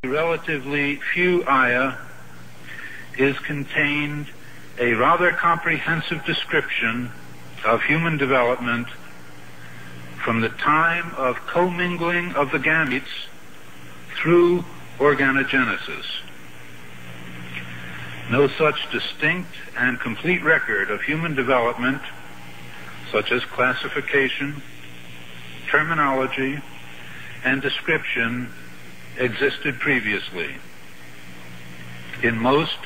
relatively few ayah is contained a rather comprehensive description of human development from the time of commingling of the gametes through organogenesis. No such distinct and complete record of human development, such as classification, terminology, and description, existed previously. In most,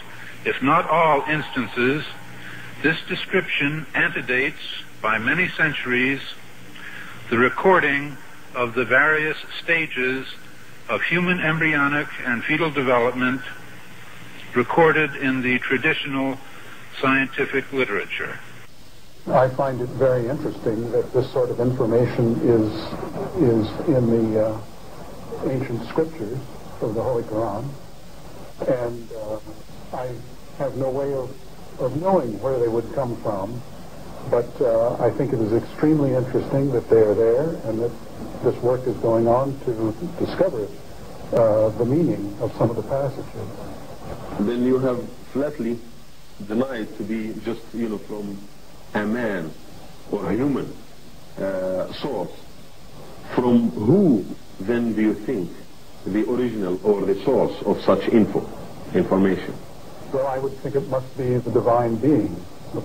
if not all instances, this description antedates by many centuries the recording of the various stages of human embryonic and fetal development recorded in the traditional scientific literature. I find it very interesting that this sort of information is in the ancient scriptures of the Holy Quran, and I have no way of knowing where they would come from, but I think it is extremely interesting that they are there and that this work is going on to discover the meaning of some of the passages. Then you have flatly denied to be just, from a man or a human source. From who then do you think the original or the source of such information? Well, I would think it must be the divine being. In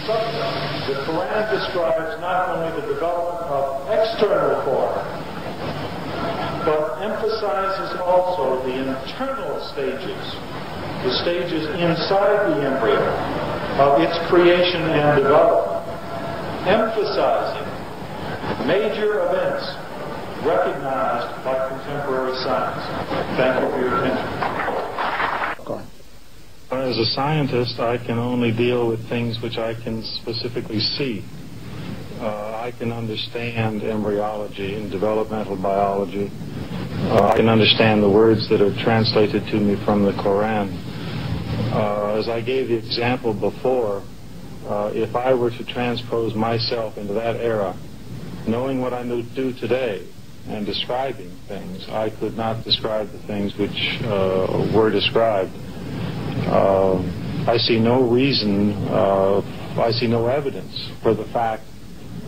substance, the Quran describes not only the development of external form, but emphasizes also the internal stages, the stages inside the embryo of its creation and development, emphasizing major events recognized by contemporary science. Thank you for your attention. As a scientist, I can only deal with things which I can specifically see. I can understand embryology and developmental biology. I can understand the words that are translated to me from the Quran. As I gave the example before, if I were to transpose myself into that era, knowing what I do today and describing things, I could not describe the things which were described. I see no reason, I see no evidence for the fact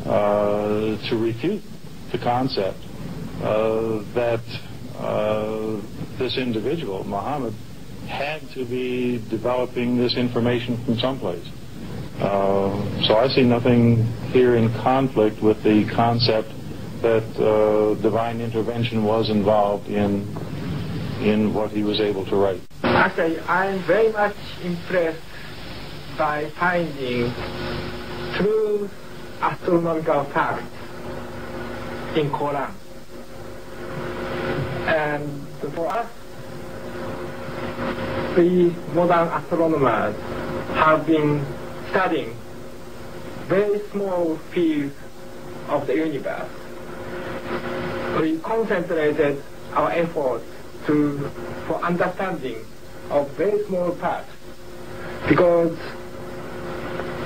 to refute the concept that this individual, Mohamed, had to be developing this information from someplace. So I see nothing here in conflict with the concept that divine intervention was involved in what he was able to write. Actually, I'm very much impressed by finding true astronomical facts in Quran. And for us, we modern astronomers have been studying very small fields of the universe. We concentrated our efforts for understanding of very small parts, because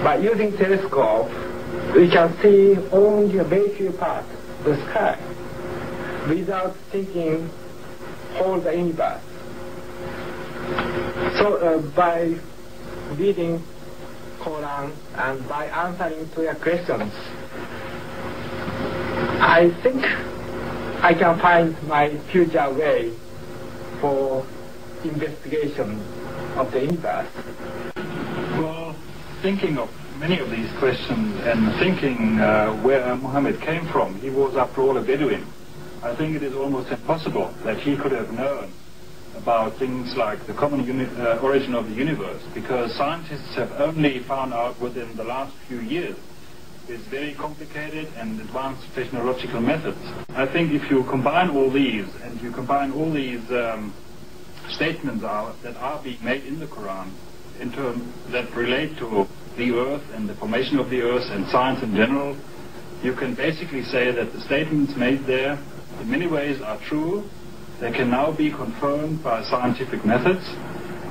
by using telescope we can see only a very few parts of the sky without thinking whole the universe. So by reading Quran and by answering to your questions, I think I can find my future way for investigation of the universe. Well, thinking of many of these questions and thinking where Mohammed came from, he was after all a Bedouin. I think it is almost impossible that he could have known about things like the common origin of the universe, because scientists have only found out within the last few years with very complicated and advanced technological methods. I think if you combine all these, and you combine all these statements that are being made in the Quran in terms that relate to the earth and the formation of the earth and science in general, you can basically say that the statements made there in many ways are true. They can now be confirmed by scientific methods,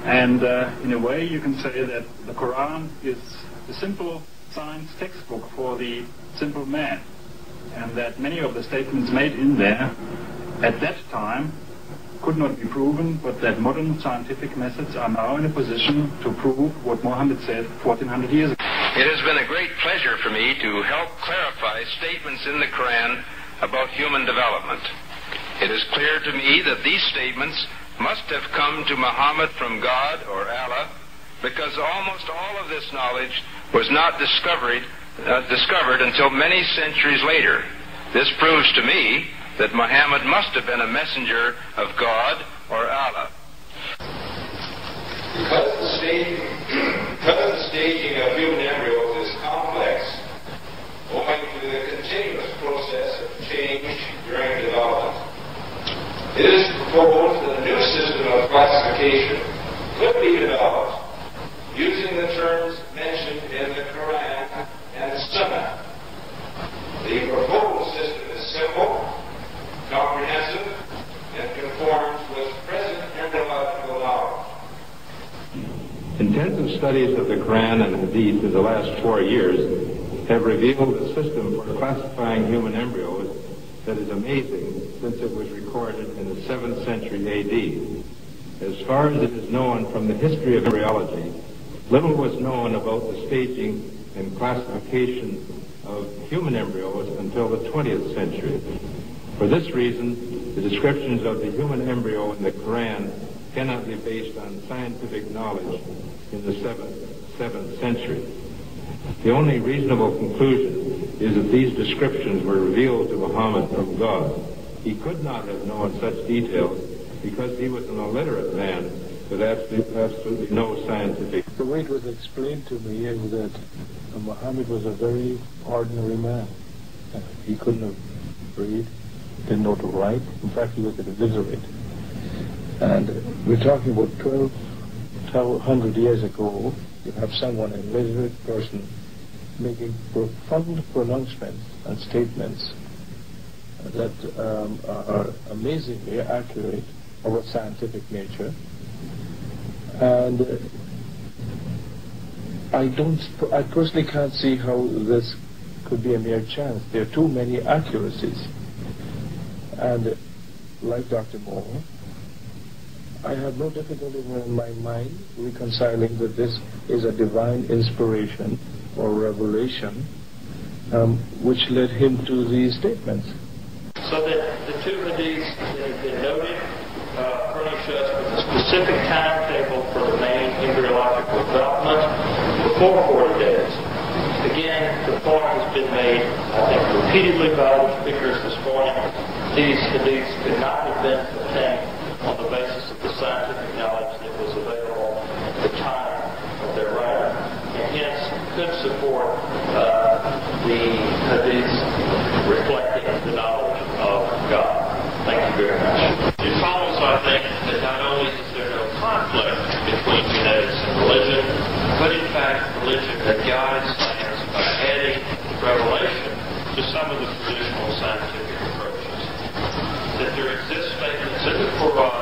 and in a way you can say that the Quran is the simple science textbook for the simple man, and that many of the statements made in there at that time could not be proven, but that modern scientific methods are now in a position to prove what Mohammed said 1400 years ago. It has been a great pleasure for me to help clarify statements in the Quran about human development. It is clear to me that these statements must have come to Muhammad from God or Allah, because almost all of this knowledge was not discovered until many centuries later. This proves to me that Muhammad must have been a messenger of God or Allah. Because the staging of human embryos is complex, owing to the continuous process of change during development, it is proposed that a new system of classification could be developed using the terms mentioned in the Quran and the Sunnah. The proposed system is simple, comprehensive, and conforms with present embryological knowledge. Intensive studies of the Quran and Hadith in the last 4 years have revealed a system for classifying human embryos that is amazing since it was recorded in the 7th century A.D. As far as it is known from the history of embryology, little was known about the staging and classification of human embryos until the 20th century. For this reason, the descriptions of the human embryo in the Quran cannot be based on scientific knowledge in the 7th century. The only reasonable conclusion is that these descriptions were revealed to Muhammad from God. He could not have known such details because he was an illiterate man with absolutely no scientific. The way it was explained to me is that Muhammad was a very ordinary man. He couldn't have read, didn't know to write. In fact, he was illiterate. And we're talking about 1,200 years ago. You have someone, an illiterate person, making profound pronouncements and statements that are amazingly accurate of a scientific nature. And I personally can't see how this could be a mere chance. There are too many accuracies. And like Dr. Moore, I have no difficulty in my mind reconciling that this is a divine inspiration or revelation which led him to these statements. So that the two hadiths that have been noted furnish us with a specific timetable for the main embryological development before 40 days. Again, the point has been made, I think, repeatedly by the speakers this morning. These hadiths could not have been obtained on the basis of the scientific knowledge that was available at the time of their writing, and hence could support the hadiths reflecting the knowledge of God. Thank you very much. It follows, I think, that not only is there no conflict between genetics and religion, but in fact religion guides science by adding revelation to some of the traditional scientific approaches. That there exist statements in the Quran